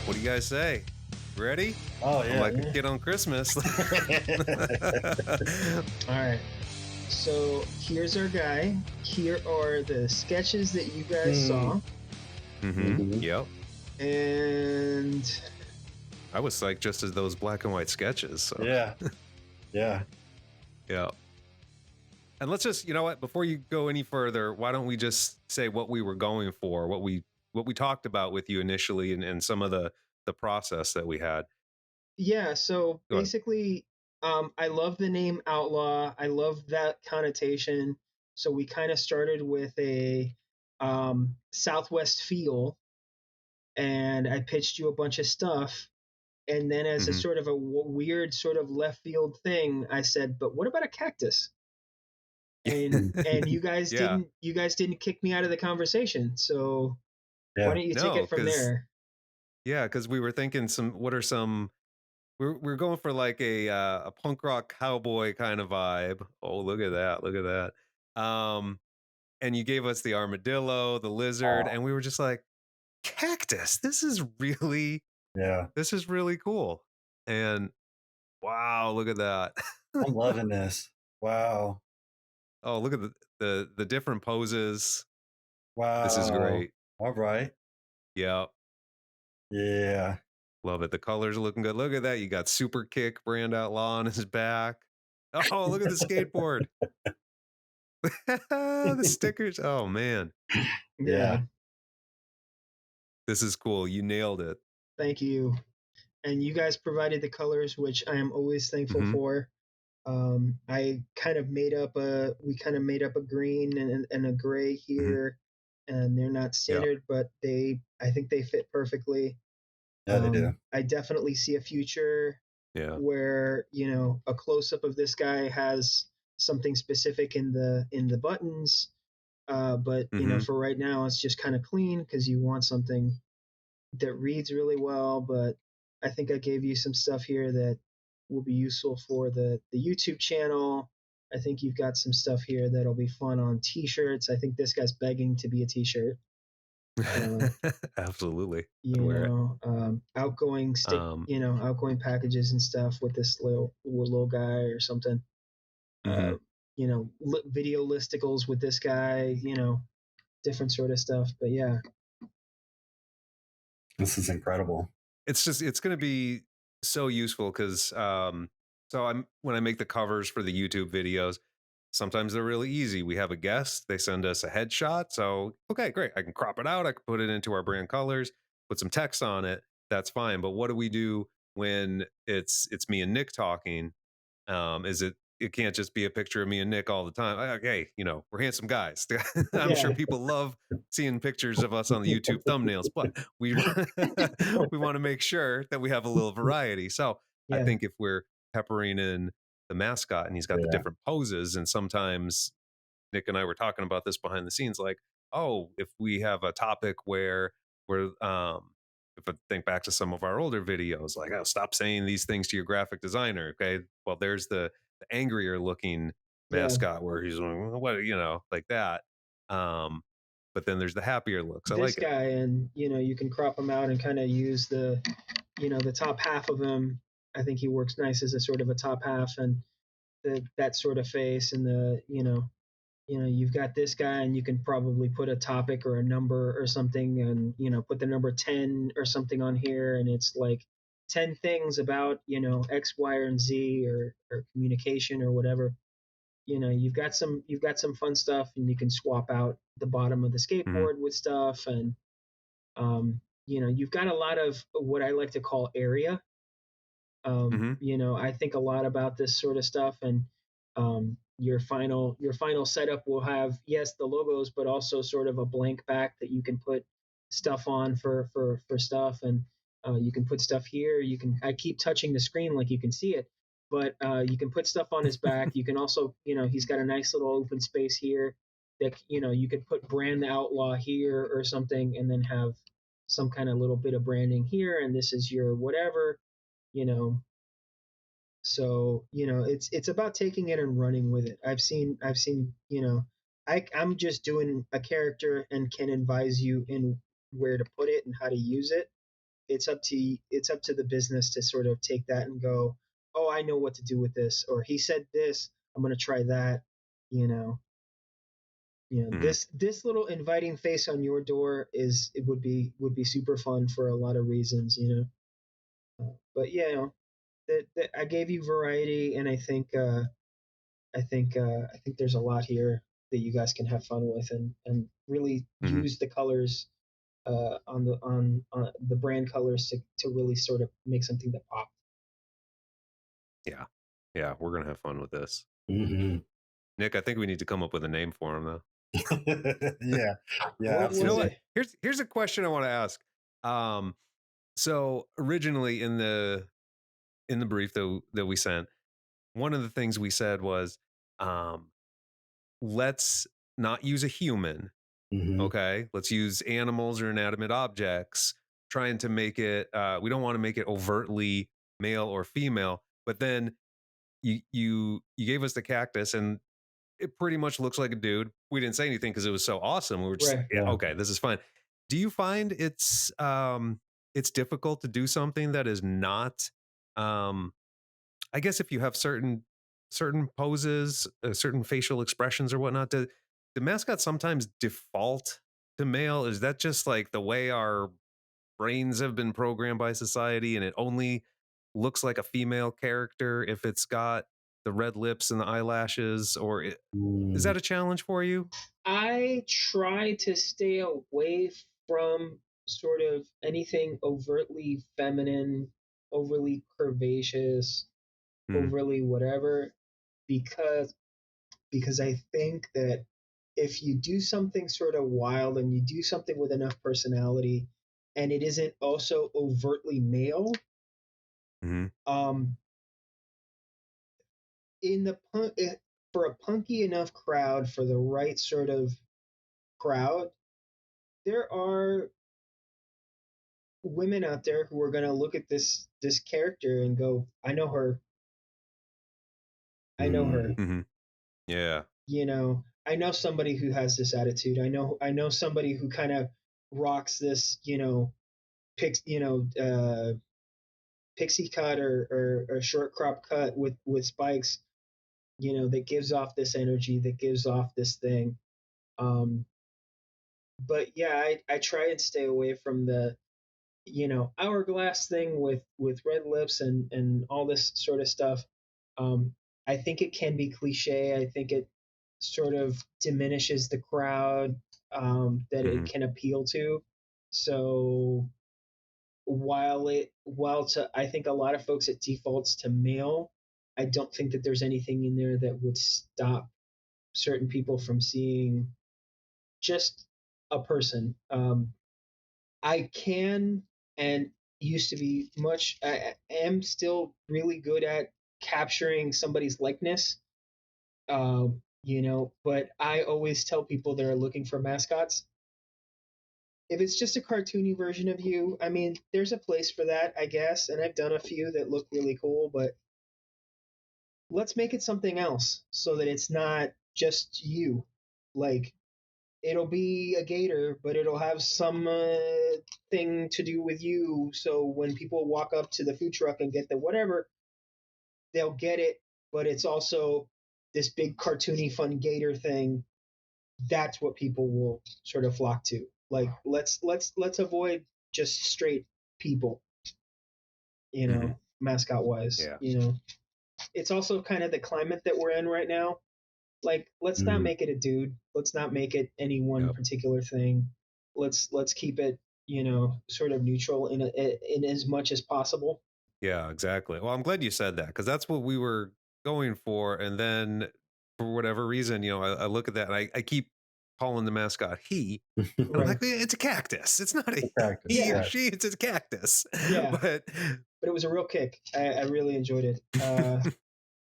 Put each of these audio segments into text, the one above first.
What do you guys say? Ready? Oh I'm yeah, like a kid on Christmas. All right. So here's our guy. Here are the sketches that you guys saw. Yep. And I was like just as those black and white sketches. So. yeah, yeah. Yeah. And let's just, you know what, before you go any further, why don't we just say what we were going for, what we talked about with you initially and some of the process that we had. yeah, so Go ahead. basically, I love the name Outlaw. I love that connotation. So we kind of started with a Southwest feel, and I pitched you a bunch of stuff. And then, as a sort of a weird, sort of left field thing, I said, "But what about a cactus?" And you guys Yeah. didn't kick me out of the conversation. So Yeah. why don't you take it from there? Yeah, because we were thinking we're going for like a punk rock cowboy kind of vibe. Oh, look at that. Look at that. And you gave us the armadillo, the lizard, and we were just like, cactus. This is really cool. And wow, look at that. I'm loving this. Wow. Oh, look at the different poses. Wow. This is great. All right. Yeah. Yeah. Love it. The colors are looking good. Look at that. You got Superkick Brand Outlaw on his back. Oh, look at the skateboard. The stickers. Oh man. Yeah. This is cool. You nailed it. Thank you. And you guys provided the colors, which I am always thankful for. I kind of made up a green and a gray here, and they're not standard, but I think they fit perfectly. Yeah, they do. I definitely see a future where, a close up of this guy has something specific in the buttons. But for right now, it's just kind of clean because you want something that reads really well. But I think I gave you some stuff here that will be useful for the YouTube channel. I think you've got some stuff here that'll be fun on t-shirts. I think this guy's begging to be a t-shirt. Absolutely. Outgoing outgoing packages and stuff with this little guy or something. Video listicles with this guy, different sort of stuff. But yeah, this is incredible. It's going to be so useful because when I make the covers for the YouTube videos, sometimes they're really easy. We have a guest, they send us a headshot. So, okay, great. I can crop it out. I can put it into our brand colors, put some text on it. That's fine. But what do we do when it's me and Nick talking? It can't just be a picture of me and Nick all the time. Okay, we're handsome guys. I'm sure people love seeing pictures of us on the YouTube thumbnails, but we want to make sure that we have a little variety. So I think if we're peppering in the mascot and he's got the different poses, and sometimes Nick and I were talking about this behind the scenes, like, oh, if we have a topic where we're if I think back to some of our older videos, like, oh, stop saying these things to your graphic designer. Okay, well, there's the angrier looking mascot where he's what, like that. But then there's the happier looks. I like this guy, and you can crop him out and kind of use the top half of him. I think he works nice as a sort of a top half, and that sort of face, and you've got this guy, and you can probably put a topic or a number or something, and put the number 10 or something on here, and it's like 10 things about X, Y, and Z, or communication or whatever. You've got some fun stuff, and you can swap out the bottom of the skateboard with stuff, and you've got a lot of what I like to call area. I think a lot about this sort of stuff, and your final setup will have, yes, the logos, but also sort of a blank back that you can put stuff on for stuff, and you can put stuff here. I keep touching the screen like you can see it, but you can put stuff on his back. You can also, he's got a nice little open space here that you could put Brand Outlaw here or something, and then have some kind of little bit of branding here, and this is your whatever. So it's about taking it and running with it. I've seen I'm just doing a character and can advise you in where to put it and how to use it. it's up to the business to sort of take that and go, oh, I know what to do with this, or he said this, I'm going to try that. You know, Mhm. this little inviting face on your door it would be super fun for a lot of reasons. But yeah, that I gave you variety, and I think there's a lot here that you guys can have fun with, and really Mhm. use the colors on the brand colors to really sort of make something that pops. Yeah. Yeah, we're gonna have fun with this. Hmm. Nick, I think we need to come up with a name for him though. Yeah, yeah, What You know was absolutely. what? it? Here's a question I want to ask. Um, so originally in the brief that we sent, one of the things we said was, um, let's not use a human. Hmm. Okay, let's use animals or inanimate objects, trying to make it. We don't want to make it overtly male or female. But then you gave us the cactus, and it pretty much looks like a dude. We didn't say anything because it was so awesome. We were just like, Right. yeah, Yeah. okay, this is fine. Do you find it's difficult to do something that is not um I guess if you have certain poses, certain facial expressions or whatnot, the mascot sometimes default to male? Is that just like the way our brains have been programmed by society, and it only looks like a female character if it's got the red lips and the eyelashes, or is Mm. that a challenge for you? I try to stay away from sort of anything overtly feminine, overly curvaceous, Hmm. overly whatever, because I think that if you do something sort of wild and you do something with enough personality and it isn't also overtly male, Hmm. um in the for a punky enough crowd, for the right sort of crowd, there are women out there who are going to look at this character and go, I know her. Mm. Hmm. Yeah. I know somebody who has this attitude. I know somebody who kind of rocks this, pix, pixie cut or short crop cut with spikes, that gives off this energy, that gives off this thing. Um, but yeah, I try and stay away from the hourglass thing with red lips and all this sort of stuff. um I think it can be cliche. I think it sort of diminishes the crowd that it Hmm. can appeal to. So while to I think a lot of folks, it defaults to male, I don't think that there's anything in there that would stop certain people from seeing just a person. I can and used to be I am still really good at capturing somebody's likeness. But I always tell people that are looking for mascots, if it's just a cartoony version of you, I mean, there's a place for that, I guess. And I've done a few that look really cool, but let's make it something else so that it's not just you. Like, it'll be a gator, but it'll have some thing to do with you. So when people walk up to the food truck and get the whatever, they'll get it. But it's also this big cartoony fun gator thing. That's what people will sort of flock to. Like, let's avoid just straight people, Hmm. mascot wise. Yeah. It's also kind of the climate that we're in right now. Like, let's not Mm. make it a dude. Let's not make it any one Yep. particular thing. Let's keep it, sort of neutral in as much as possible. Yeah, exactly. Well, I'm glad you said that because that's what we were going for. And then for whatever reason, I look at that and I keep calling the mascot he. And I'm Right. like, it's a cactus. It's not a Practice, he or Yeah. yeah. she, it's a cactus. Yeah. But But it was a real kick. I really enjoyed it.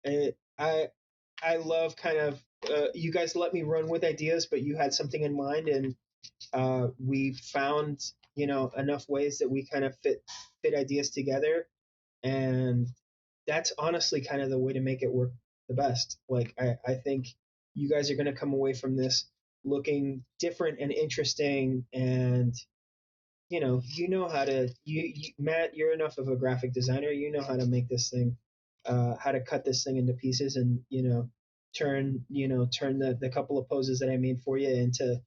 It I love kind of you guys let me run with ideas, but you had something in mind, and we found enough ways that we kind of fit ideas together, and that's honestly kind of the way to make it work the best. Like, I think you guys are going to come away from this looking different and interesting, and you know how to Matt, you're enough of a graphic designer, you know how to make this thing, how to cut this thing into pieces, and turn the couple of poses that I made for you into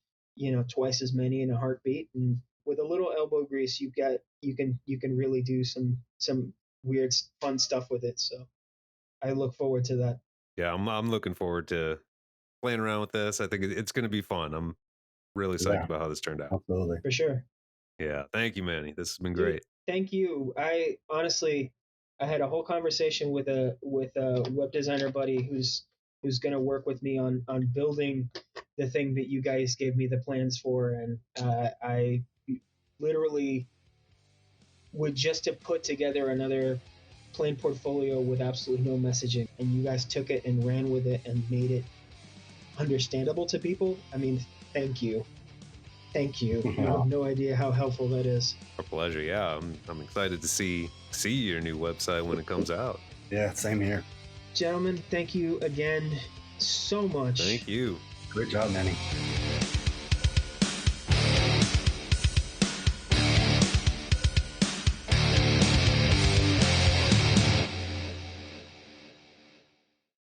twice as many in a heartbeat. And with a little elbow grease, you can really do some weird fun stuff with it. So I look forward to that. Yeah, I'm looking forward to playing around with this. I think it's going to be fun. I'm really psyched Yeah, about how this turned out. absolutely. For sure. Yeah, thank you, Manny. This has been Dude, great. thank you. I honestly, I had a whole conversation with a web designer buddy who's going to work with me on building the thing that you guys gave me the plans for, and I literally would just have put together another plain portfolio with absolutely no messaging, and you guys took it and ran with it and made it understandable to people. I mean, thank you. Thank you. You have no idea how helpful that is. Our pleasure. Yeah, I'm excited to see your new website when it comes out. Yeah, same here. Gentlemen, thank you again so much. Thank you. Great job, Manny.